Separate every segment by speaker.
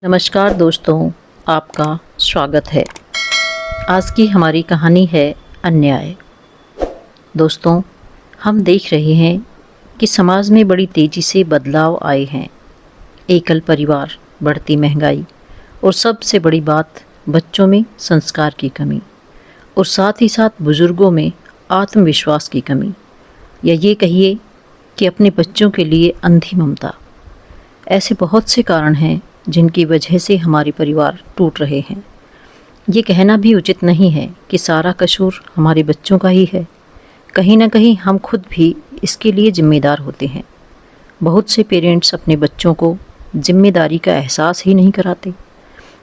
Speaker 1: नमस्कार दोस्तों, आपका स्वागत है। आज की हमारी कहानी है अन्याय। दोस्तों, हम देख रहे हैं कि समाज में बड़ी तेज़ी से बदलाव आए हैं। एकल परिवार, बढ़ती महंगाई और सबसे बड़ी बात बच्चों में संस्कार की कमी और साथ ही साथ बुज़ुर्गों में आत्मविश्वास की कमी, या ये कहिए कि अपने बच्चों के लिए अंधी ममता। ऐसे बहुत से कारण हैं जिनकी वजह से हमारे परिवार टूट रहे हैं। ये कहना भी उचित नहीं है कि सारा कसूर हमारे बच्चों का ही है। कहीं ना कहीं हम खुद भी इसके लिए जिम्मेदार होते हैं। बहुत से पेरेंट्स अपने बच्चों को जिम्मेदारी का एहसास ही नहीं कराते,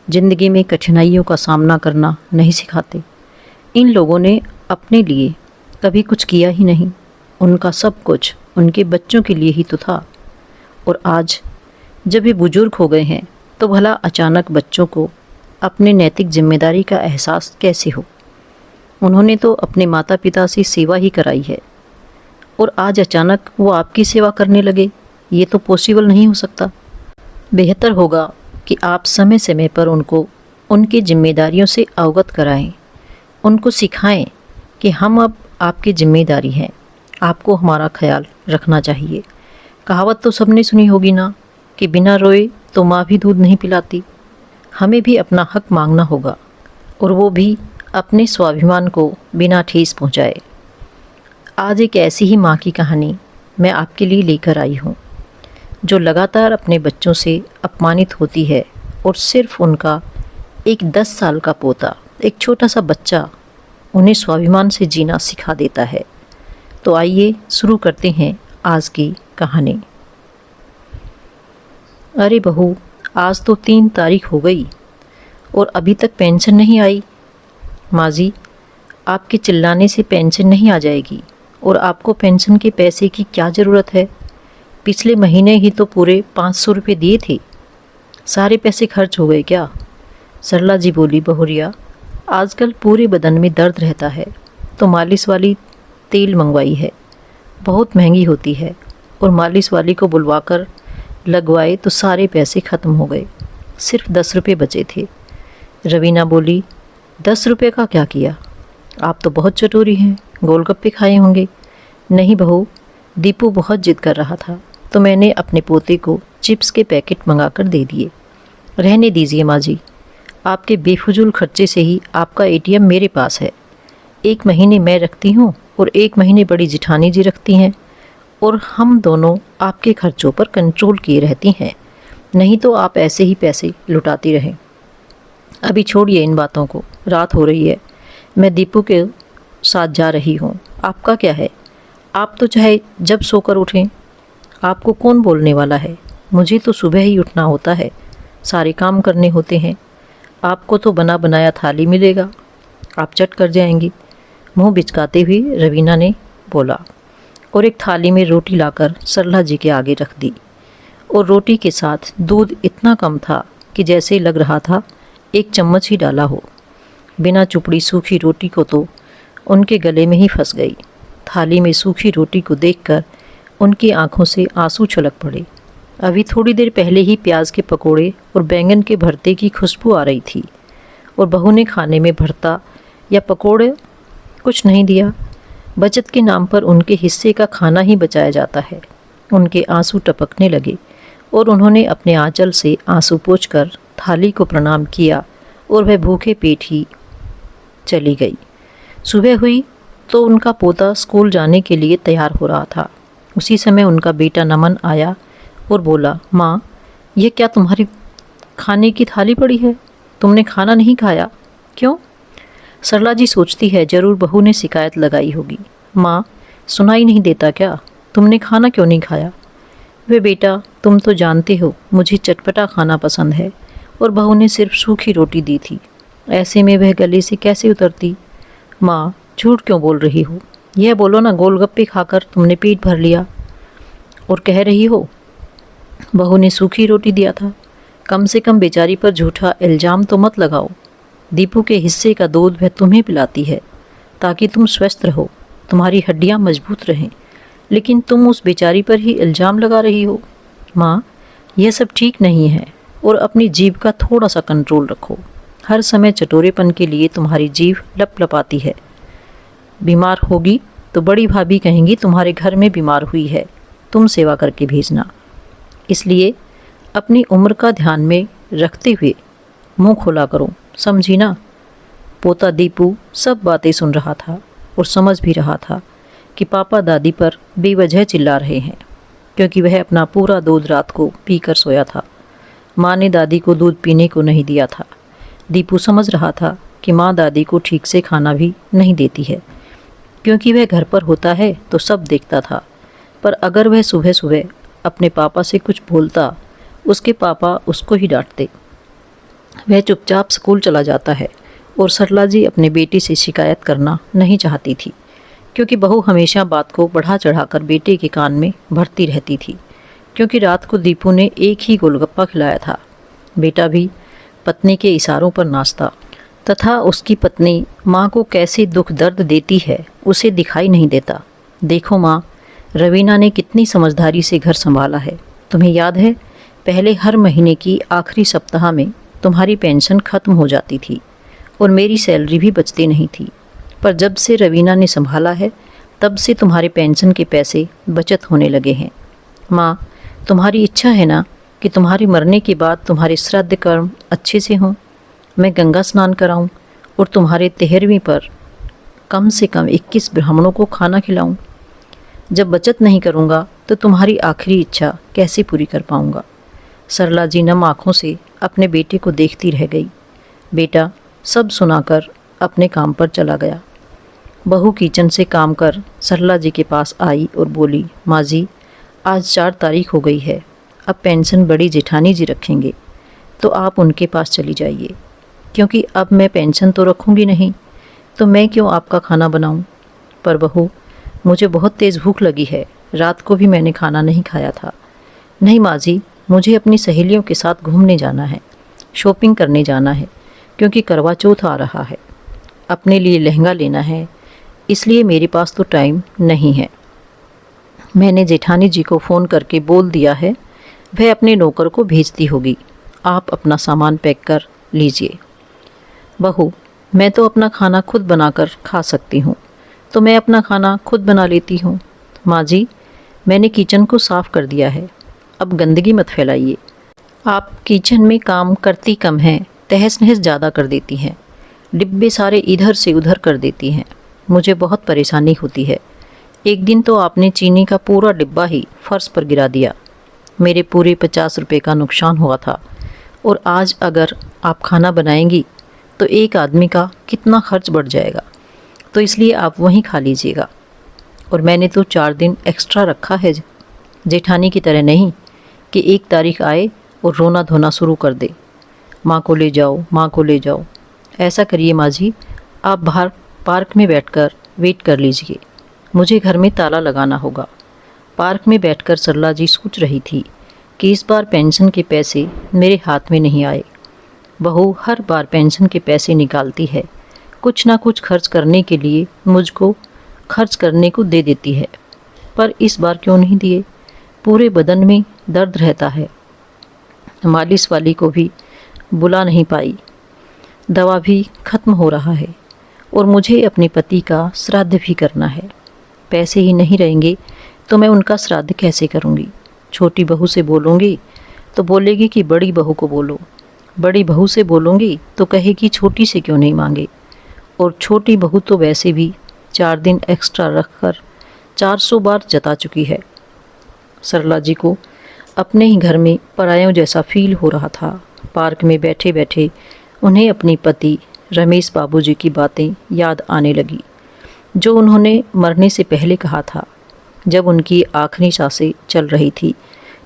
Speaker 1: ज़िंदगी में कठिनाइयों का सामना करना नहीं सिखाते। इन लोगों ने अपने लिए कभी कुछ किया ही नहीं। उनका सब कुछ उनके बच्चों के लिए ही तो था। और आज जब ये बुजुर्ग हो गए हैं तो भला अचानक बच्चों को अपने नैतिक जिम्मेदारी का एहसास कैसे हो? उन्होंने तो अपने माता पिता से सेवा ही कराई है और आज अचानक वो आपकी सेवा करने लगे, ये तो पॉसिबल नहीं हो सकता। बेहतर होगा कि आप समय समय पर उनको उनकी जिम्मेदारियों से अवगत कराएं, उनको सिखाएं कि हम अब आपकी जिम्मेदारी हैं, आपको हमारा ख्याल रखना चाहिए। कहावत तो सबने सुनी होगी ना कि बिना रोए तो माँ भी दूध नहीं पिलाती। हमें भी अपना हक मांगना होगा, और वो भी अपने स्वाभिमान को बिना ठेस पहुँचाए। आज एक ऐसी ही माँ की कहानी मैं आपके लिए लेकर आई हूँ, जो लगातार अपने बच्चों से अपमानित होती है और सिर्फ उनका एक 10 साल का पोता, एक छोटा सा बच्चा, उन्हें स्वाभिमान से जीना सिखा देता है। तो आइए शुरू करते हैं आज की कहानी। अरे बहू, आज तो 3 तारीख हो गई और अभी तक पेंशन नहीं आई। माँ जी, आपके चिल्लाने से पेंशन नहीं आ जाएगी, और आपको पेंशन के पैसे की क्या ज़रूरत है? पिछले महीने ही तो पूरे 500 रुपये दिए थे। सारे पैसे खर्च हो गए क्या? सरला जी बोली, बहुरिया, आजकल पूरे बदन में दर्द रहता है तो मालिश वाली तेल मंगवाई है, बहुत महंगी होती है, और मालिश वाली को बुलवाकर लगवाए तो सारे पैसे ख़त्म हो गए, सिर्फ 10 रुपये बचे थे। रवीना बोली, 10 रुपये का क्या किया? आप तो बहुत चटोरी हैं, गोलगप्पे खाए होंगे। नहीं बहू, दीपू बहुत जिद कर रहा था तो मैंने अपने पोते को चिप्स के पैकेट मंगाकर दे दिए। रहने दीजिए माँ जी, आपके बेफजूल खर्चे से ही आपका एटीएम मेरे पास है। 1 महीने मैं रखती हूँ और 1 महीने बड़ी जिठानी जी रखती हैं, और हम दोनों आपके खर्चों पर कंट्रोल किए रहती हैं। नहीं तो आप ऐसे ही पैसे लुटाती रहें। अभी छोड़िए इन बातों को, रात हो रही है, मैं दीपू के साथ जा रही हूँ। आपका क्या है? आप तो चाहे जब सोकर उठें, आपको कौन बोलने वाला है? मुझे तो सुबह ही उठना होता है, सारे काम करने होते हैं। आपको तो बना बनाया थाली मिलेगा, आप चट कर जाएंगी। मुँह बिचकाते हुए रवीना ने बोला, और एक थाली में रोटी लाकर सरला जी के आगे रख दी, और रोटी के साथ दूध इतना कम था कि जैसे लग रहा था 1 चम्मच ही डाला हो। बिना चुपड़ी सूखी रोटी को तो उनके गले में ही फंस गई। थाली में सूखी रोटी को देखकर उनकी आंखों से आंसू छलक पड़े। अभी थोड़ी देर पहले ही प्याज के पकोड़े और बैंगन के भरते की खुशबू आ रही थी, और बहू ने खाने में भरता या पकोड़े कुछ नहीं दिया। बचत के नाम पर उनके हिस्से का खाना ही बचाया जाता है। उनके आंसू टपकने लगे और उन्होंने अपने आंचल से आंसू पोंछकर थाली को प्रणाम किया, और वह भूखे पेट ही चली गई। सुबह हुई तो उनका पोता स्कूल जाने के लिए तैयार हो रहा था। उसी समय उनका बेटा नमन आया और बोला, माँ, ये क्या तुम्हारी खाने की थाली पड़ी है? तुमने खाना नहीं खाया क्यों? सरला जी सोचती है ज़रूर बहू ने शिकायत लगाई होगी। माँ, सुनाई नहीं देता क्या? तुमने खाना क्यों नहीं खाया? वे बेटा, तुम तो जानते हो मुझे चटपटा खाना पसंद है, और बहू ने सिर्फ सूखी रोटी दी थी, ऐसे में वह गले से कैसे उतरती? माँ, झूठ क्यों बोल रही हो? यह बोलो ना, गोलगप्पे खाकर तुमने पेट भर लिया और कह रही हो बहू ने सूखी रोटी दिया था। कम से कम बेचारी पर झूठा इल्ज़ाम तो मत लगाओ। दीपू के हिस्से का दूध वह तुम्हें पिलाती है ताकि तुम स्वस्थ रहो, तुम्हारी हड्डियां मजबूत रहें, लेकिन तुम उस बेचारी पर ही इल्ज़ाम लगा रही हो। माँ, यह सब ठीक नहीं है, और अपनी जीभ का थोड़ा सा कंट्रोल रखो। हर समय चटोरेपन के लिए तुम्हारी जीभ लपलपाती है। बीमार होगी तो बड़ी भाभी कहेंगी तुम्हारे घर में बीमार हुई है, तुम सेवा करके भेजना। इसलिए अपनी उम्र का ध्यान में रखते हुए मुंह खोला करो, समझी ना। पोता दीपू सब बातें सुन रहा था और समझ भी रहा था कि पापा दादी पर बेवजह चिल्ला रहे हैं, क्योंकि वह अपना पूरा दूध रात को पीकर सोया था। माँ ने दादी को दूध पीने को नहीं दिया था। दीपू समझ रहा था कि माँ दादी को ठीक से खाना भी नहीं देती है, क्योंकि वह घर पर होता है तो सब देखता था। पर अगर वह सुबह सुबह अपने पापा से कुछ बोलता, उसके पापा उसको ही डांटते। वह चुपचाप स्कूल चला जाता है और सरला जी अपने बेटे से शिकायत करना नहीं चाहती थी, क्योंकि बहू हमेशा बात को बढ़ा चढ़ाकर बेटे के कान में भरती रहती थी। क्योंकि रात को दीपू ने एक ही गोलगप्पा खिलाया था। बेटा भी पत्नी के इशारों पर नाचता तथा उसकी पत्नी माँ को कैसे दुख दर्द देती है उसे दिखाई नहीं देता। देखो माँ, रवीना ने कितनी समझदारी से घर संभाला है। तुम्हें याद है, पहले हर महीने की आखिरी सप्ताह में तुम्हारी पेंशन खत्म हो जाती थी और मेरी सैलरी भी बचती नहीं थी। पर जब से रवीना ने संभाला है, तब से तुम्हारे पेंशन के पैसे बचत होने लगे हैं। माँ, तुम्हारी इच्छा है ना कि तुम्हारे मरने के बाद तुम्हारे श्राद्ध कर्म अच्छे से हों, मैं गंगा स्नान कराऊं और तुम्हारे 13वीं पर कम से कम 21 ब्राह्मणों को खाना खिलाऊं। जब बचत नहीं करूंगा तो तुम्हारी आखिरी इच्छा कैसे पूरी कर पाऊंगा। सरला जी नम आँखों से अपने बेटे को देखती रह गई। बेटा सब सुनाकर अपने काम पर चला गया। बहू किचन से काम कर सरला जी के पास आई और बोली, माँ जी, आज 4 तारीख हो गई है, अब पेंशन बड़ी जेठानी जी रखेंगे, तो आप उनके पास चली जाइए, क्योंकि अब मैं पेंशन तो रखूँगी नहीं, तो मैं क्यों आपका खाना बनाऊँ। पर बहू, मुझे बहुत तेज़ भूख लगी है, रात को भी मैंने खाना नहीं खाया था। नहीं माँ जी, मुझे अपनी सहेलियों के साथ घूमने जाना है, शॉपिंग करने जाना है, क्योंकि करवा चौथ आ रहा है, अपने लिए लहंगा लेना है, इसलिए मेरे पास तो टाइम नहीं है। मैंने जेठानी जी को फ़ोन करके बोल दिया है, वह अपने नौकर को भेजती होगी, आप अपना सामान पैक कर लीजिए। बहू, मैं तो अपना खाना खुद बनाकर खा सकती हूँ, तो मैं अपना खाना खुद बना लेती हूँ। माँ जी, मैंने किचन को साफ़ कर दिया है, अब गंदगी मत फैलाइए। आप किचन में काम करती कम हैं, तहस नहस ज़्यादा कर देती हैं, डिब्बे सारे इधर से उधर कर देती हैं, मुझे बहुत परेशानी होती है। एक दिन तो आपने चीनी का पूरा डिब्बा ही फर्श पर गिरा दिया, मेरे पूरे 50 रुपये का नुकसान हुआ था। और आज अगर आप खाना बनाएंगी तो एक आदमी का कितना खर्च बढ़ जाएगा, तो इसलिए आप वहीं खा लीजिएगा। और मैंने तो 4 दिन एक्स्ट्रा रखा है, जेठानी की तरह नहीं कि 1 तारीख आए और रोना धोना शुरू कर दे, माँ को ले जाओ, माँ को ले जाओ। ऐसा करिए माँ जी, आप बाहर पार्क में बैठकर वेट कर लीजिए, मुझे घर में ताला लगाना होगा। पार्क में बैठकर सरला जी सोच रही थी कि इस बार पेंशन के पैसे मेरे हाथ में नहीं आए। बहू हर बार पेंशन के पैसे निकालती है, कुछ ना कुछ खर्च करने के लिए मुझको खर्च करने को दे देती है, पर इस बार क्यों नहीं दिए। पूरे बदन में दर्द रहता है, मालिश वाली को भी बुला नहीं पाई, दवा भी खत्म हो रहा है और मुझे अपने पति का श्राद्ध भी करना है। पैसे ही नहीं रहेंगे तो मैं उनका श्राद्ध कैसे करूँगी। छोटी बहू से बोलूँगी तो बोलेगी कि बड़ी बहू को बोलो, बड़ी बहू से बोलूँगी तो कहेगी छोटी से क्यों नहीं मांगे, और छोटी बहू तो वैसे भी 4 दिन एक्स्ट्रा रखकर 400 बार जता चुकी है। सरला जी को अपने ही घर में परायों जैसा फील हो रहा था। पार्क में बैठे बैठे उन्हें अपनी पति रमेश बाबूजी की बातें याद आने लगी, जो उन्होंने मरने से पहले कहा था। जब उनकी आखिरी सांसें चल रही थी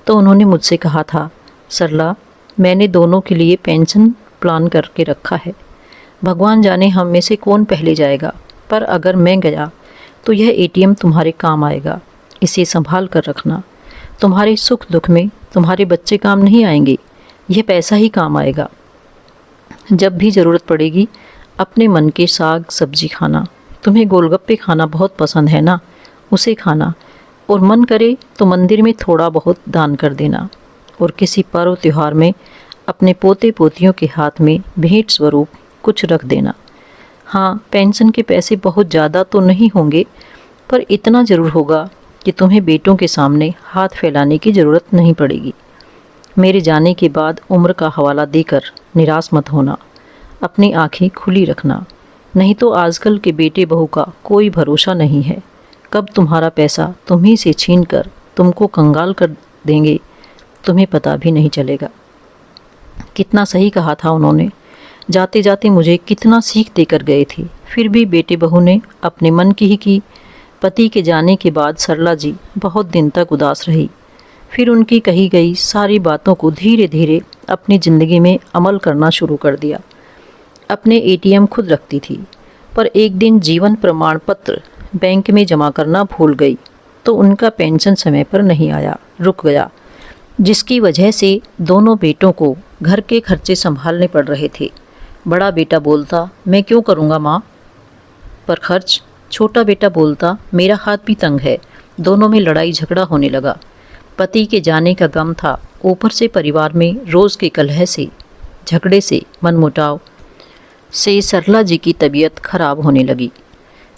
Speaker 1: तो उन्होंने मुझसे कहा था, सरला, मैंने दोनों के लिए पेंशन प्लान करके रखा है, भगवान जाने हम में से कौन पहले जाएगा, पर अगर मैं गया तो यह एटीएम तुम्हारे काम आएगा, इसे संभाल कर रखना। तुम्हारे सुख दुख में तुम्हारे बच्चे काम नहीं आएंगे, यह पैसा ही काम आएगा। जब भी ज़रूरत पड़ेगी अपने मन के साग सब्जी खाना। तुम्हें गोलगप्पे खाना बहुत पसंद है ना, उसे खाना, और मन करे तो मंदिर में थोड़ा बहुत दान कर देना, और किसी पर्व त्यौहार में अपने पोते पोतियों के हाथ में भेंट स्वरूप कुछ रख देना। हाँ, पेंशन के पैसे बहुत ज़्यादा तो नहीं होंगे, पर इतना ज़रूर होगा कि तुम्हें बेटों के सामने हाथ फैलाने की ज़रूरत नहीं पड़ेगी। मेरे जाने के बाद उम्र का हवाला देकर निराश मत होना, अपनी आंखें खुली रखना, नहीं तो आजकल के बेटे बहू का कोई भरोसा नहीं है। कब तुम्हारा पैसा तुम्ही से छीन कर तुमको कंगाल कर देंगे, तुम्हें पता भी नहीं चलेगा। कितना सही कहा था उन्होंने, जाते जाते मुझे कितना सीख देकर गए थे। फिर भी बेटे बहू ने अपने मन की ही की। पति के जाने के बाद सरला जी बहुत दिन तक उदास रही। फिर उनकी कही गई सारी बातों को धीरे धीरे अपनी ज़िंदगी में अमल करना शुरू कर दिया। अपने एटीएम खुद रखती थी, पर एक दिन जीवन प्रमाण पत्र बैंक में जमा करना भूल गई तो उनका पेंशन समय पर नहीं आया, रुक गया, जिसकी वजह से दोनों बेटों को घर के खर्चे संभालने पड़ रहे थे। बड़ा बेटा बोलता, मैं क्यों करूँगा माँ पर खर्च। छोटा बेटा बोलता, मेरा हाथ भी तंग है। दोनों में लड़ाई झगड़ा होने लगा। पति के जाने का गम था, ऊपर से परिवार में रोज़ के कलह से, झगड़े से, मनमुटाव से सरला जी की तबीयत खराब होने लगी।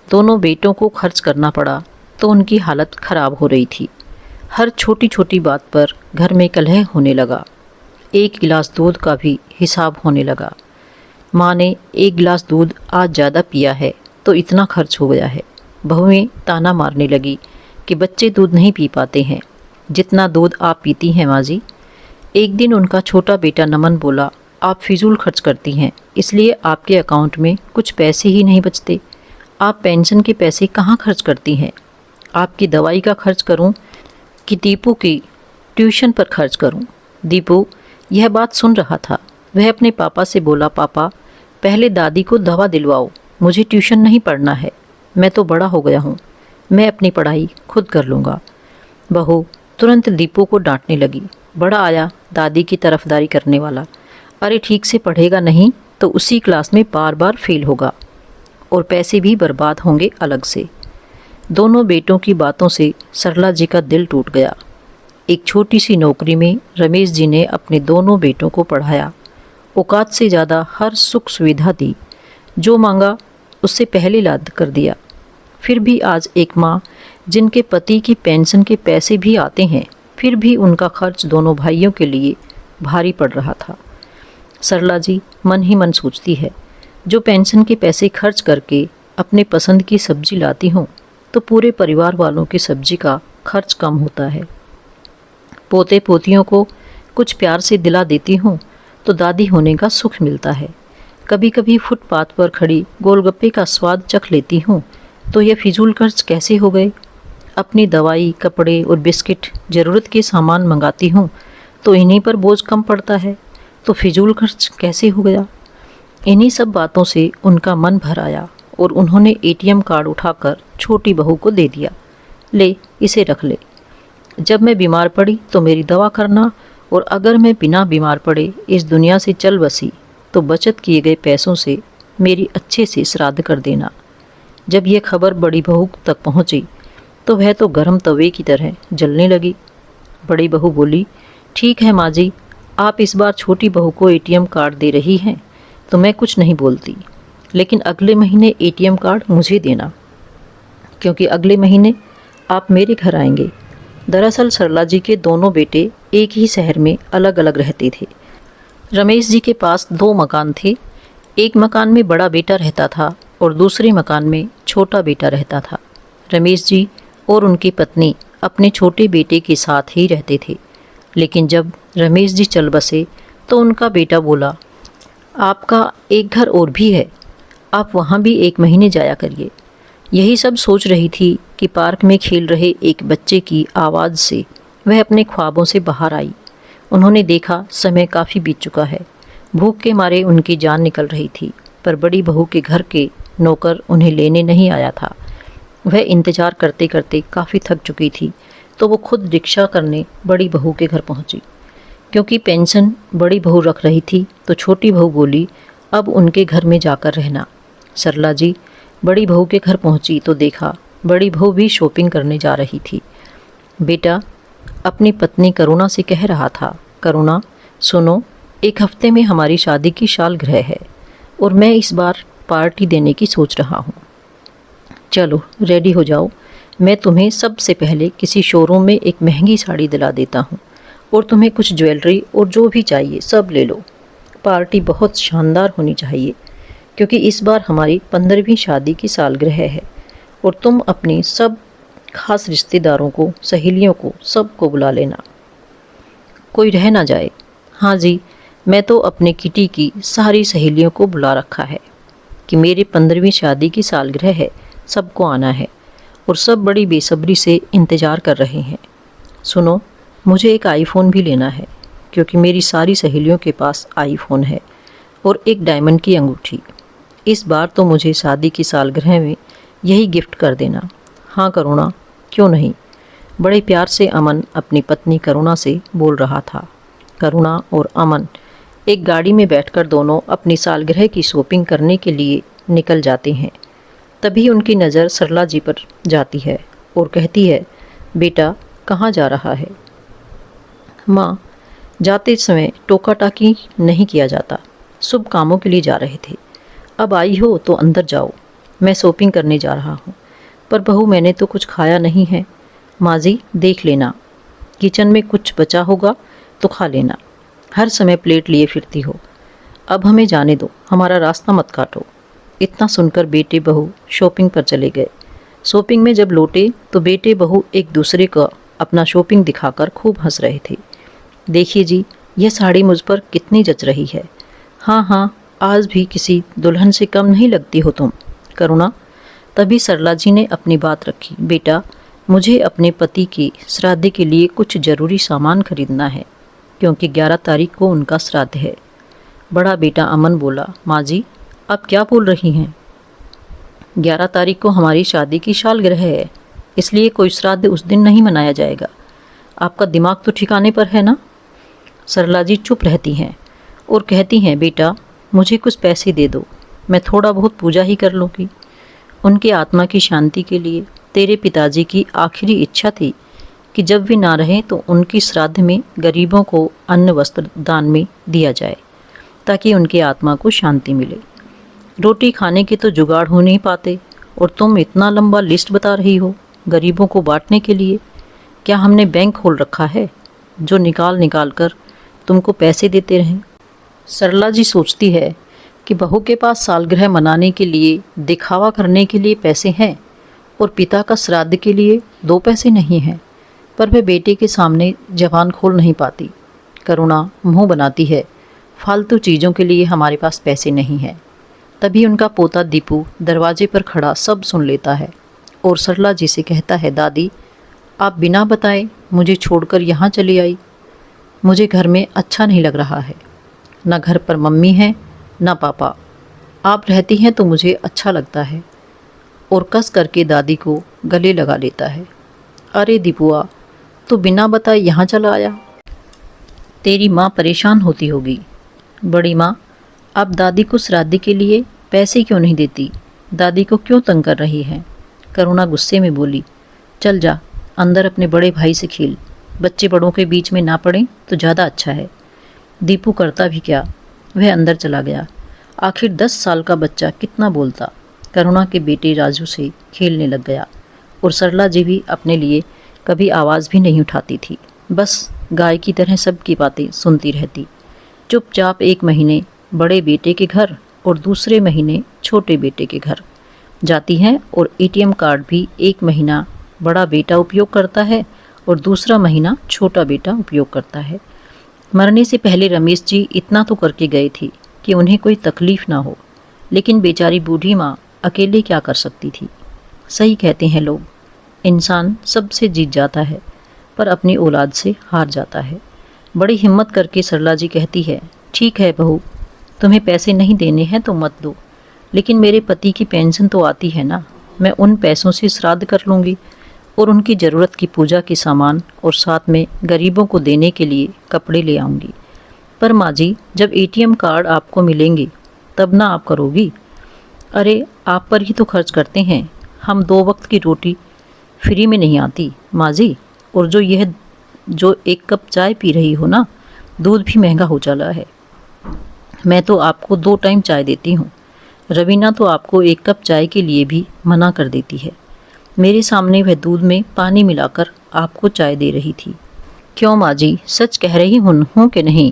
Speaker 1: दोनों बेटों को खर्च करना पड़ा तो उनकी हालत खराब हो रही थी। हर छोटी छोटी बात पर घर में कलह होने लगा। एक गिलास दूध का भी हिसाब होने लगा। माँ ने एक गिलास दूध आज ज़्यादा पिया है तो इतना खर्च हो गया है। बहुएं ताना मारने लगी कि बच्चे दूध नहीं पी पाते हैं जितना दूध आप पीती हैं माँ जी। एक दिन उनका छोटा बेटा नमन बोला, आप फिजूल खर्च करती हैं, इसलिए आपके अकाउंट में कुछ पैसे ही नहीं बचते। आप पेंशन के पैसे कहाँ खर्च करती हैं? आपकी दवाई का खर्च करूं कि दीपू की ट्यूशन पर खर्च करूं? दीपू यह बात सुन रहा था। वह अपने पापा से बोला, पापा पहले दादी को दवा दिलवाओ, मुझे ट्यूशन नहीं पढ़ना है, मैं तो बड़ा हो गया हूँ, मैं अपनी पढ़ाई खुद कर लूँगा। बहू तुरंत दीपू को डांटने लगी। बड़ा आया दादी की तरफदारी करने वाला। अरे ठीक से पढ़ेगा नहीं तो उसी क्लास में बार बार फेल होगा और पैसे भी बर्बाद होंगे अलग से। दोनों बेटों की बातों से सरला जी का दिल टूट गया। एक छोटी सी नौकरी में रमेश जी ने अपने दोनों बेटों को पढ़ाया, औकात से ज़्यादा हर सुख सुविधा दी, जो मांगा उससे पहले लाद कर दिया। फिर भी आज एक माँ जिनके पति की पेंशन के पैसे भी आते हैं, फिर भी उनका खर्च दोनों भाइयों के लिए भारी पड़ रहा था। सरला जी मन ही मन सोचती है, जो पेंशन के पैसे खर्च करके अपने पसंद की सब्जी लाती हूँ तो पूरे परिवार वालों की सब्जी का खर्च कम होता है। पोते पोतियों को कुछ प्यार से दिला देती हूँ तो दादी होने का सुख मिलता है। कभी कभी फुटपाथ पर खड़ी गोलगप्पे का स्वाद चख लेती हूँ तो ये फिजूल खर्च कैसे हो गए। अपनी दवाई, कपड़े और बिस्किट, ज़रूरत के सामान मंगाती हूँ तो इन्हीं पर बोझ कम पड़ता है, तो फिजूल खर्च कैसे हो गया। इन्हीं सब बातों से उनका मन भर आया और उन्होंने एटीएम कार्ड उठाकर छोटी बहू को दे दिया, ले इसे रख ले, जब मैं बीमार पड़ी तो मेरी दवा करना, और अगर मैं बिना बीमार पड़े इस दुनिया से चल बसी तो बचत किए गए पैसों से मेरी अच्छे से श्राद्ध कर देना। जब यह खबर बड़ी बहू तक पहुंची तो वह तो गर्म तवे की तरह जलने लगी। बड़ी बहू बोली, ठीक है माँ जी, आप इस बार छोटी बहू को एटीएम कार्ड दे रही हैं तो मैं कुछ नहीं बोलती, लेकिन अगले महीने एटीएम कार्ड मुझे देना, क्योंकि अगले महीने आप मेरे घर आएंगे। दरअसल सरला जी के दोनों बेटे एक ही शहर में अलग अलग रहते थे। रमेश जी के पास 2 मकान थे। एक मकान में बड़ा बेटा रहता था और दूसरे मकान में छोटा बेटा रहता था। रमेश जी और उनकी पत्नी अपने छोटे बेटे के साथ ही रहते थे, लेकिन जब रमेश जी चल बसे तो उनका बेटा बोला, आपका एक घर और भी है, आप वहाँ भी 1 महीने जाया करिए। यही सब सोच रही थी कि पार्क में खेल रहे एक बच्चे की आवाज़ से वह अपने ख्वाबों से बाहर आई। उन्होंने देखा समय काफ़ी बीत चुका है। भूख के मारे उनकी जान निकल रही थी, पर बड़ी बहू के घर के नौकर उन्हें लेने नहीं आया था। वह इंतज़ार करते करते काफ़ी थक चुकी थी, तो वो खुद रिक्शा करने बड़ी बहू के घर पहुंची। क्योंकि पेंशन बड़ी बहू रख रही थी तो छोटी बहू बोली, अब उनके घर में जाकर रहना। सरला जी बड़ी बहू के घर पहुंची तो देखा बड़ी बहू भी शॉपिंग करने जा रही थी। बेटा अपनी पत्नी करुणा से कह रहा था, करुणा सुनो, एक हफ्ते में हमारी शादी की सालगिरह है और मैं इस बार पार्टी देने की सोच रहा हूँ। चलो रेडी हो जाओ, मैं तुम्हें सबसे पहले किसी शोरूम में एक महंगी साड़ी दिला देता हूँ और तुम्हें कुछ ज्वेलरी और जो भी चाहिए सब ले लो। पार्टी बहुत शानदार होनी चाहिए क्योंकि इस बार हमारी 15वीं शादी की सालगिरह है और तुम अपनी सब खास रिश्तेदारों को, सहेलियों को, सबको बुला लेना, कोई रह ना जाए। हाँ जी, मैं तो अपने किटी की सारी सहेलियों को बुला रखा है कि मेरी 15वीं शादी की सालगिरह है, सबको आना है और सब बड़ी बेसब्री से इंतज़ार कर रहे हैं। सुनो, मुझे एक आईफ़ोन भी लेना है क्योंकि मेरी सारी सहेलियों के पास आईफ़ोन है और एक डायमंड की अंगूठी। इस बार तो मुझे शादी की सालगिरह में यही गिफ्ट कर देना। हाँ करुणा, क्यों नहीं? बड़े प्यार से अमन अपनी पत्नी करुणा से बोल रहा था। करुणा और अमन एक गाड़ी में बैठकर दोनों अपनी सालगिरह की शॉपिंग करने के लिए निकल जाते हैं। तभी उनकी नज़र सरला जी पर जाती है और कहती है, बेटा कहाँ जा रहा है? माँ, जाते समय टोका टाकी नहीं किया जाता, शुभ कामों के लिए जा रहे थे। अब आई हो तो अंदर जाओ, मैं शॉपिंग करने जा रहा हूँ। पर बहू, मैंने तो कुछ खाया नहीं है। माँ जी देख लेना, किचन में कुछ बचा होगा तो खा लेना, हर समय प्लेट लिए फिरती हो। अब हमें जाने दो, हमारा रास्ता मत काटो। इतना सुनकर बेटे बहू शॉपिंग पर चले गए। शॉपिंग में जब लौटे तो बेटे बहू एक दूसरे का अपना शॉपिंग दिखाकर खूब हंस रहे थे। देखिए जी, यह साड़ी मुझ पर कितनी जच रही है। हाँ हाँ, आज भी किसी दुल्हन से कम नहीं लगती हो तुम, करुणा। तभी सरला जी ने अपनी बात रखी। बेटा, मुझे अपने पति की श्राद्ध के लिए कुछ ज़रूरी सामान खरीदना है क्योंकि 11 तारीख को उनका श्राद्ध है। बड़ा बेटा अमन बोला, माँ जी आप क्या बोल रही हैं? 11 तारीख को हमारी शादी की सालगिरह है, इसलिए कोई श्राद्ध उस दिन नहीं मनाया जाएगा। आपका दिमाग तो ठिकाने पर है ना? सरला जी चुप रहती हैं और कहती हैं, बेटा मुझे कुछ पैसे दे दो, मैं थोड़ा बहुत पूजा ही कर लूँगी। उनकी आत्मा की शांति के लिए तेरे पिताजी की आखिरी इच्छा थी कि जब वे ना रहें तो उनकी श्राद्ध में गरीबों को अन्न वस्त्र दान में दिया जाए ताकि उनकी आत्मा को शांति मिले। रोटी खाने के तो जुगाड़ हो नहीं पाते और तुम इतना लंबा लिस्ट बता रही हो गरीबों को बांटने के लिए। क्या हमने बैंक खोल रखा है जो निकाल निकाल कर तुमको पैसे देते रहें? सरला जी सोचती है कि बहू के पास सालगिरह मनाने के लिए, दिखावा करने के लिए पैसे हैं और पिता का श्राद्ध के लिए 2 पैसे नहीं हैं, पर वह बेटे के सामने जबान खोल नहीं पाती। करुणा मुंह बनाती है, फालतू चीज़ों के लिए हमारे पास पैसे नहीं हैं। तभी उनका पोता दीपू दरवाजे पर खड़ा सब सुन लेता है और सरला जी से कहता है, दादी आप बिना बताए मुझे छोड़कर यहाँ चली आई। मुझे घर में अच्छा नहीं लग रहा है, ना घर पर मम्मी है ना पापा। आप रहती हैं तो मुझे अच्छा लगता है। और कस करके दादी को गले लगा लेता है। अरे दीपुआ, तू बिना बताए यहाँ चला आया? तेरी माँ परेशान होती होगी। बड़ी माँ, अब दादी को श्राद्ध के लिए पैसे क्यों नहीं देती? दादी को क्यों तंग कर रही है? करुणा गुस्से में बोली, चल जा अंदर अपने बड़े भाई से खेल, बच्चे बड़ों के बीच में ना पड़ें तो ज़्यादा अच्छा है। दीपू करता भी क्या, वह अंदर चला गया। आखिर 10 साल का बच्चा कितना बोलता। करुणा के बेटे राजू से खेलने लग गया और सरला जी भी अपने लिए कभी आवाज़ भी नहीं उठाती थी, बस गाय की तरह सबकी बातें सुनती रहती। चुपचाप 1 महीने बड़े बेटे के घर और दूसरे महीने छोटे बेटे के घर जाती हैं और एटीएम कार्ड भी 1 महीना बड़ा बेटा उपयोग करता है और दूसरा महीना छोटा बेटा उपयोग करता है। मरने से पहले रमेश जी इतना तो करके गए थे कि उन्हें कोई तकलीफ़ ना हो, लेकिन बेचारी बूढ़ी माँ अकेले क्या कर सकती थी। सही कहते हैं लोग, इंसान सबसे जीत जाता है पर अपनी औलाद से हार जाता है। बड़ी हिम्मत करके सरला जी कहती है, ठीक है बहू, तुम्हें पैसे नहीं देने हैं तो मत दो, लेकिन मेरे पति की पेंशन तो आती है ना, मैं उन पैसों से श्राद्ध कर लूँगी और उनकी ज़रूरत की पूजा के सामान और साथ में गरीबों को देने के लिए कपड़े ले आऊँगी। पर माँ जी, जब एटीएम कार्ड आपको मिलेंगे तब ना आप करोगी? अरे आप पर ही तो खर्च करते हैं, हम 2 वक्त की रोटी फ्री में नहीं आती माँ जी। और जो 1 कप चाय पी रही हो ना, दूध भी महंगा हो चला है। मैं तो आपको 2 टाइम चाय देती हूँ। रवीना तो आपको 1 कप चाय के लिए भी मना कर देती है। मेरे सामने वह दूध में पानी मिलाकर आपको चाय दे रही थी। क्यों माँ जी, सच कह रही हूँ कि नहीं?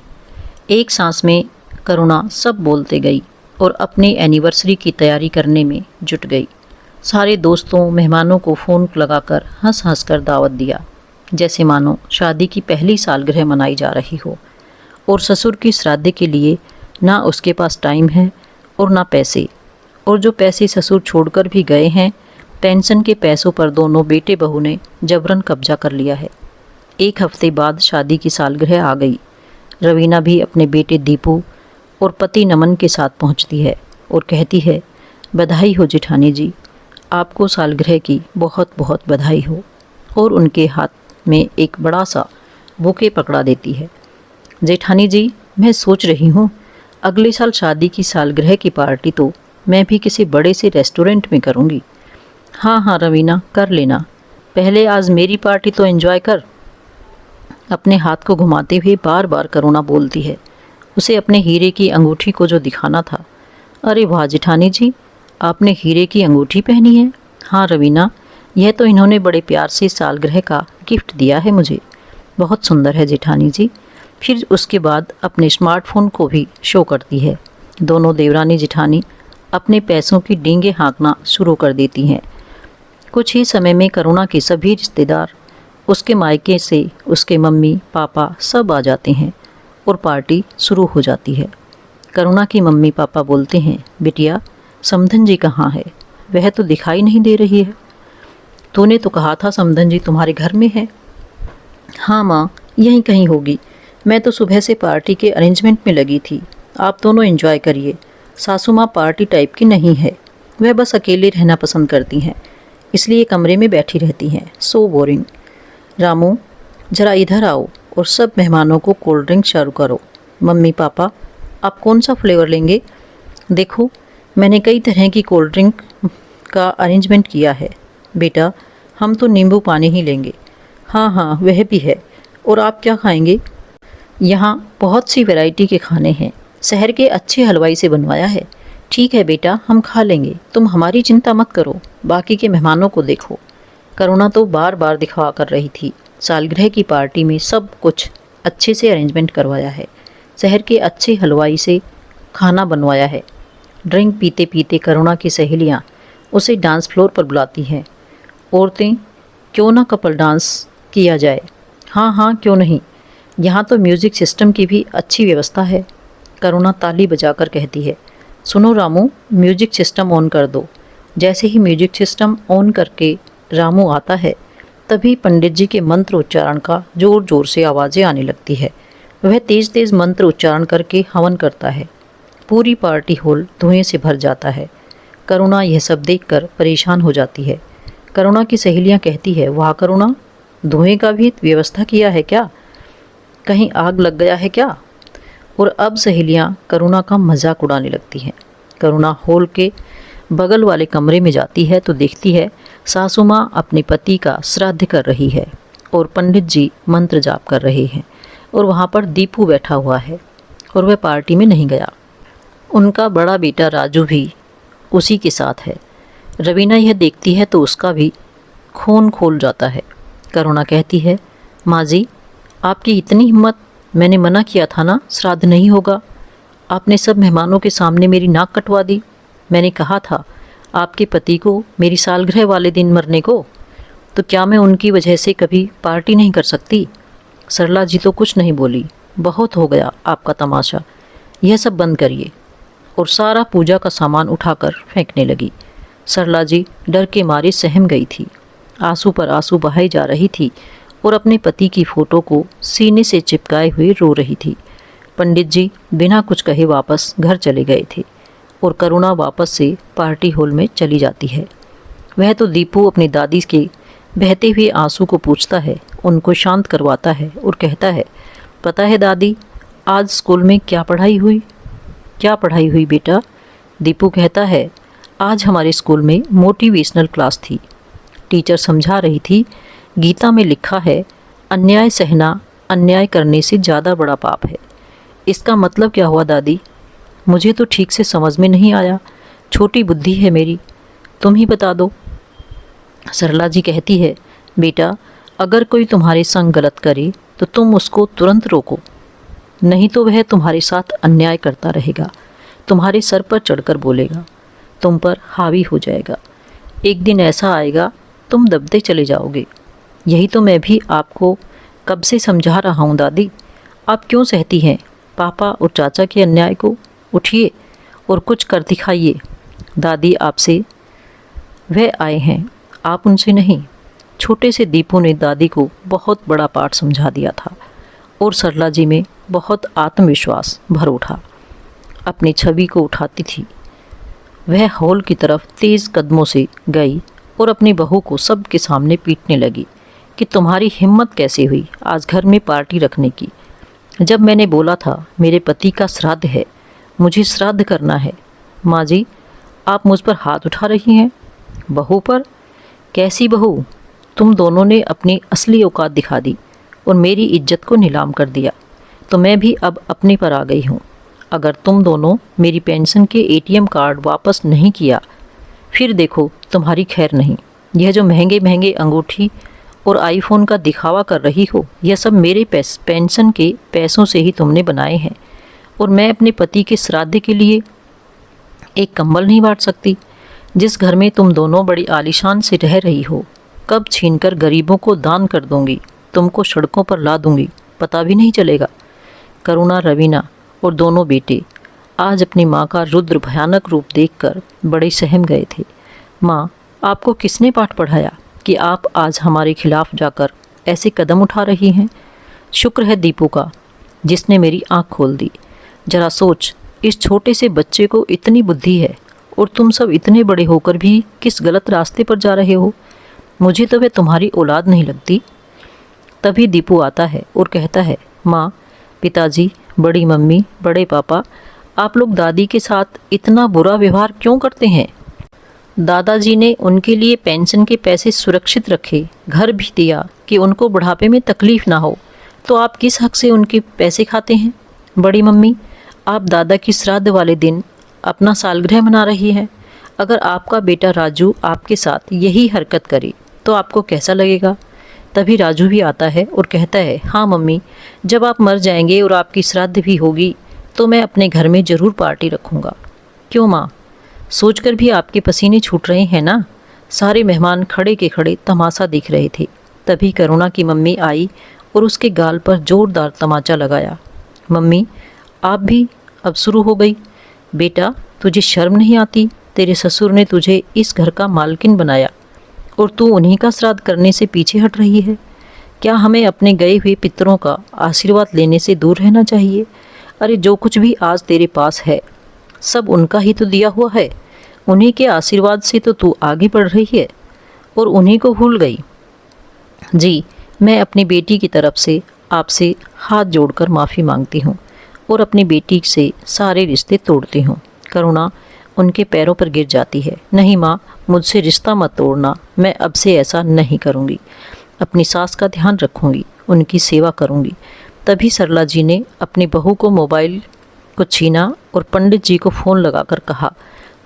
Speaker 1: एक सांस में करुणा सब बोलते गई और अपनी एनिवर्सरी की तैयारी करने में जुट गई। सारे दोस्तों मेहमानों को फ़ोन लगाकर हंस हंस कर दावत दिया, जैसे मानो शादी की पहली सालगिरह मनाई जा रही हो। और ससुर की श्राद्ध के लिए ना उसके पास टाइम है और ना पैसे, और जो पैसे ससुर छोड़कर भी गए हैं, पेंशन के पैसों पर दोनों बेटे बहू ने जबरन कब्जा कर लिया है। 1 हफ्ते बाद शादी की सालगिरह आ गई। रवीना भी अपने बेटे दीपू और पति नमन के साथ पहुंचती है और कहती है, बधाई हो जेठानी जी, आपको सालगिरह की बहुत बहुत बधाई हो। और उनके हाथ में एक बड़ा सा बुके पकड़ा देती है। जेठानी जी, मैं सोच रही हूँ अगले साल शादी की सालगिरह की पार्टी तो मैं भी किसी बड़े से रेस्टोरेंट में करूँगी। हाँ हाँ रवीना, कर लेना, पहले आज मेरी पार्टी तो एंजॉय कर। अपने हाथ को घुमाते हुए बार बार करुणा बोलती है, उसे अपने हीरे की अंगूठी को जो दिखाना था। अरे वाह जेठानी जी, आपने हीरे की अंगूठी पहनी है? हाँ रवीना, यह तो इन्होंने बड़े प्यार से सालगिरह का गिफ्ट दिया है मुझे। बहुत सुंदर है जेठानी जी। फिर उसके बाद अपने स्मार्टफोन को भी शो करती है। दोनों देवरानी जेठानी अपने पैसों की डींगे हाँकना शुरू कर देती हैं। कुछ ही समय में करुणा के सभी रिश्तेदार, उसके मायके से उसके मम्मी पापा सब आ जाते हैं और पार्टी शुरू हो जाती है। करुणा की मम्मी पापा बोलते हैं, बिटिया समधन जी कहाँ है? वह तो दिखाई नहीं दे रही है। तूने तो कहा था समधन जी तुम्हारे घर में है। हाँ माँ, यहीं कहीं होगी। मैं तो सुबह से पार्टी के अरेंजमेंट में लगी थी। आप दोनों एंजॉय करिए। सासू माँ पार्टी टाइप की नहीं है, वह बस अकेले रहना पसंद करती हैं, इसलिए कमरे में बैठी रहती हैं। So boring. रामू, ज़रा इधर आओ और सब मेहमानों को कोल्ड ड्रिंक सर्व करो। मम्मी पापा, आप कौन सा फ्लेवर लेंगे? देखो, मैंने कई तरह की कोल्ड ड्रिंक का अरेंजमेंट किया है। बेटा, हम तो नींबू पानी ही लेंगे। हाँ हाँ, वह भी है। और आप क्या खाएंगे? यहाँ बहुत सी वैरायटी के खाने हैं, शहर के अच्छे हलवाई से बनवाया है। ठीक है बेटा, हम खा लेंगे, तुम हमारी चिंता मत करो, बाकी के मेहमानों को देखो। करुणा तो बार बार दिखा कर रही थी, सालगिरह की पार्टी में सब कुछ अच्छे से अरेंजमेंट करवाया है, शहर के अच्छे हलवाई से खाना बनवाया है। ड्रिंक पीते पीते करुणा की सहेलियाँ उसे डांस फ्लोर पर बुलाती हैं। औरतें, क्यों ना कपल डांस किया जाए? हाँ हाँ, क्यों नहीं, यहाँ तो म्यूज़िक सिस्टम की भी अच्छी व्यवस्था है। करुणा ताली बजाकर कहती है, सुनो रामू, म्यूजिक सिस्टम ऑन कर दो। जैसे ही म्यूजिक सिस्टम ऑन करके रामू आता है, तभी पंडित जी के मंत्र उच्चारण का ज़ोर ज़ोर से आवाज़ें आने लगती है। वह तेज़ तेज़ मंत्र उच्चारण करके हवन करता है। पूरी पार्टी हॉल धुएं से भर जाता है। करुणा यह सब देखकर परेशान हो जाती है। करुणा की सहेलियाँ कहती है, वाह करुणा, धुएं का भी व्यवस्था किया है क्या? कहीं आग लग गया है क्या? और अब सहेलियाँ करुणा का मजाक उड़ाने लगती हैं। करुणा हॉल के बगल वाले कमरे में जाती है तो देखती है सासू माँ अपने पति का श्राद्ध कर रही है और पंडित जी मंत्र जाप कर रहे हैं, और वहाँ पर दीपू बैठा हुआ है और वह पार्टी में नहीं गया। उनका बड़ा बेटा राजू भी उसी के साथ है। रवीना यह देखती है तो उसका भी खून खोल जाता है। करुणा कहती है, माँ जी, आपकी इतनी हिम्मत, मैंने मना किया था ना श्राद्ध नहीं होगा। आपने सब मेहमानों के सामने मेरी नाक कटवा दी। मैंने कहा था आपके पति को मेरी सालगिरह वाले दिन मरने को, तो क्या मैं उनकी वजह से कभी पार्टी नहीं कर सकती? सरला जी तो कुछ नहीं बोली। बहुत हो गया आपका तमाशा, यह सब बंद करिए। और सारा पूजा का सामान उठाकर फेंकने लगी। सरला जी डर के मारे सहम गई थी, आंसू पर आंसू बहाई जा रही थी और अपने पति की फ़ोटो को सीने से चिपकाए हुए रो रही थी। पंडित जी बिना कुछ कहे वापस घर चले गए थे और करुणा वापस से पार्टी हॉल में चली जाती है। वह तो दीपू अपनी दादी के बहते हुए आंसू को पूछता है, उनको शांत करवाता है और कहता है, पता है दादी, आज स्कूल में क्या पढ़ाई हुई? क्या पढ़ाई हुई बेटा? दीपू कहता है, आज हमारे स्कूल में मोटिवेशनल क्लास थी। टीचर समझा रही थी, गीता में लिखा है, अन्याय सहना अन्याय करने से ज़्यादा बड़ा पाप है। इसका मतलब क्या हुआ दादी? मुझे तो ठीक से समझ में नहीं आया, छोटी बुद्धि है मेरी, तुम ही बता दो। सरला जी कहती है, बेटा अगर कोई तुम्हारे संग गलत करे तो तुम उसको तुरंत रोको, नहीं तो वह तुम्हारे साथ अन्याय करता रहेगा, तुम्हारे सर पर चढ़कर बोलेगा, तुम पर हावी हो जाएगा। एक दिन ऐसा आएगा तुम दबते चले जाओगे। यही तो मैं भी आपको कब से समझा रहा हूँ दादी, आप क्यों सहती हैं पापा और चाचा के अन्याय को? उठिए और कुछ कर दिखाइए। दादी आपसे वह आए हैं, आप उनसे नहीं। छोटे से दीपू ने दादी को बहुत बड़ा पाठ समझा दिया था और सरला जी में बहुत आत्मविश्वास भर उठा। अपनी छवि को उठाती थी। वह हॉल की तरफ तेज़ कदमों से गई और अपनी बहू को सबके सामने पीटने लगी कि तुम्हारी हिम्मत कैसे हुई आज घर में पार्टी रखने की, जब मैंने बोला था मेरे पति का श्राद्ध है, मुझे श्राद्ध करना है। माँ जी आप मुझ पर हाथ उठा रही हैं। बहू पर? कैसी बहू? तुम दोनों ने अपनी असली औकात दिखा दी और मेरी इज्जत को नीलाम कर दिया, तो मैं भी अब अपने पर आ गई हूँ। अगर तुम दोनों मेरी पेंशन के एटीएम कार्ड वापस नहीं किया, फिर देखो तुम्हारी खैर नहीं। यह जो महंगे महंगे अंगूठी और आईफोन का दिखावा कर रही हो, यह सब मेरे पेंशन के पैसों से ही तुमने बनाए हैं। और मैं अपने पति के श्राद्ध के लिए एक कंबल नहीं बांट सकती। जिस घर में तुम दोनों बड़ी आलीशान से रह रही हो, कब छीनकर गरीबों को दान कर दूंगी, तुमको सड़कों पर ला दूंगी, पता भी नहीं चलेगा। करुणा, रवीना और दोनों बेटे आज अपनी माँ का रुद्र भयानक रूप देखकर बड़े सहम गए थे। माँ आपको किसने पाठ पढ़ाया कि आप आज हमारे खिलाफ जाकर ऐसे कदम उठा रही हैं? शुक्र है दीपू का जिसने मेरी आँख खोल दी। जरा सोच, इस छोटे से बच्चे को इतनी बुद्धि है और तुम सब इतने बड़े होकर भी किस गलत रास्ते पर जा रहे हो। मुझे तो वह तुम्हारी औलाद नहीं लगती। तभी दीपू आता है और कहता है, माँ, पिताजी, बड़ी मम्मी, बड़े पापा, आप लोग दादी के साथ इतना बुरा व्यवहार क्यों करते हैं? दादाजी ने उनके लिए पेंशन के पैसे सुरक्षित रखे, घर भी दिया कि उनको बुढ़ापे में तकलीफ़ ना हो, तो आप किस हक से उनके पैसे खाते हैं? बड़ी मम्मी, आप दादा की श्राद्ध वाले दिन अपना सालगिरह मना रही हैं। अगर आपका बेटा राजू आपके साथ यही हरकत करे तो आपको कैसा लगेगा? तभी राजू भी आता है और कहता है, हाँ मम्मी, जब आप मर जाएंगे और आपकी श्राद्ध भी होगी तो मैं अपने घर में ज़रूर पार्टी रखूँगा। क्यों माँ, सोचकर भी आपके पसीने छूट रहे हैं ना? सारे मेहमान खड़े के खड़े तमाशा देख रहे थे। तभी करुणा की मम्मी आई और उसके गाल पर ज़ोरदार तमाचा लगाया। मम्मी, आप भी अब शुरू हो गई। बेटा, तुझे शर्म नहीं आती? तेरे ससुर ने तुझे इस घर का मालकिन बनाया और तू उन्हीं का श्राद्ध करने से पीछे हट रही है। क्या हमें अपने गए हुए पितरों का आशीर्वाद लेने से दूर रहना चाहिए? अरे जो कुछ भी आज तेरे पास है सब उनका ही तो दिया हुआ है। उन्हीं के आशीर्वाद से तो तू आगे बढ़ रही है और उन्हीं को भूल गई। जी, मैं अपनी बेटी की तरफ से आपसे हाथ जोड़कर माफ़ी मांगती हूँ और अपनी बेटी से सारे रिश्ते तोड़ती हूँ। करुणा उनके पैरों पर गिर जाती है। नहीं माँ, मुझसे रिश्ता मत तोड़ना, मैं अब से ऐसा नहीं करूँगी। अपनी सास का ध्यान रखूँगी, उनकी सेवा करूँगी। तभी सरला जी ने अपनी बहू को मोबाइल को छीना और पंडित जी को फ़ोन लगाकर कहा,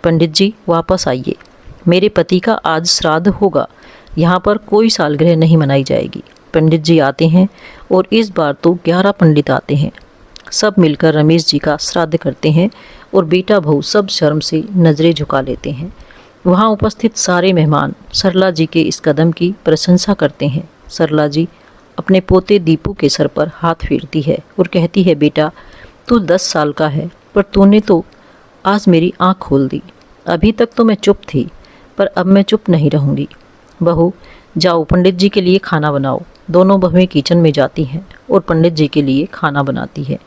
Speaker 1: पंडित जी वापस आइए, मेरे पति का आज श्राद्ध होगा, यहाँ पर कोई सालगिरह नहीं मनाई जाएगी। पंडित जी आते हैं और इस बार तो 11 पंडित आते हैं। सब मिलकर रमेश जी का श्राद्ध करते हैं और बेटा बहू सब शर्म से नज़रें झुका लेते हैं। वहाँ उपस्थित सारे मेहमान सरला जी के इस कदम की प्रशंसा करते हैं। सरला जी अपने पोते दीपू के सर पर हाथ फेरती है और कहती है, बेटा तू 10 साल का है पर तूने तो आज मेरी आँख खोल दी। अभी तक तो मैं चुप थी पर अब मैं चुप नहीं रहूँगी। बहू जाओ पंडित जी के लिए खाना बनाओ। दोनों बहुएं किचन में जाती हैं और पंडित जी के लिए खाना बनाती है,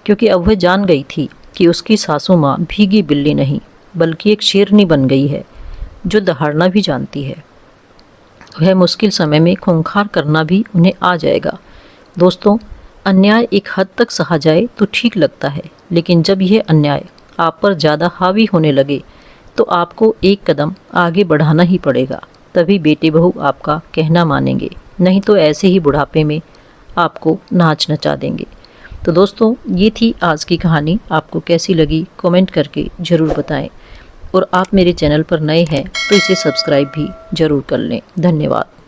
Speaker 1: क्योंकि अब वह जान गई थी कि उसकी सासू माँ भीगी बिल्ली नहीं बल्कि एक शेरनी बन गई है जो दहाड़ना भी जानती है। वह मुश्किल समय में खूंखार करना भी उन्हें आ जाएगा। दोस्तों, अन्याय एक हद तक सहा जाए तो ठीक लगता है, लेकिन जब यह अन्याय आप पर ज़्यादा हावी होने लगे तो आपको एक कदम आगे बढ़ाना ही पड़ेगा। तभी बेटे बहू आपका कहना मानेंगे, नहीं तो ऐसे ही बुढ़ापे में आपको नाच नचा देंगे। तो दोस्तों ये थी आज की कहानी। आपको कैसी लगी कमेंट करके ज़रूर बताएं और आप मेरे चैनल पर नए हैं तो इसे सब्सक्राइब भी ज़रूर कर लें। धन्यवाद।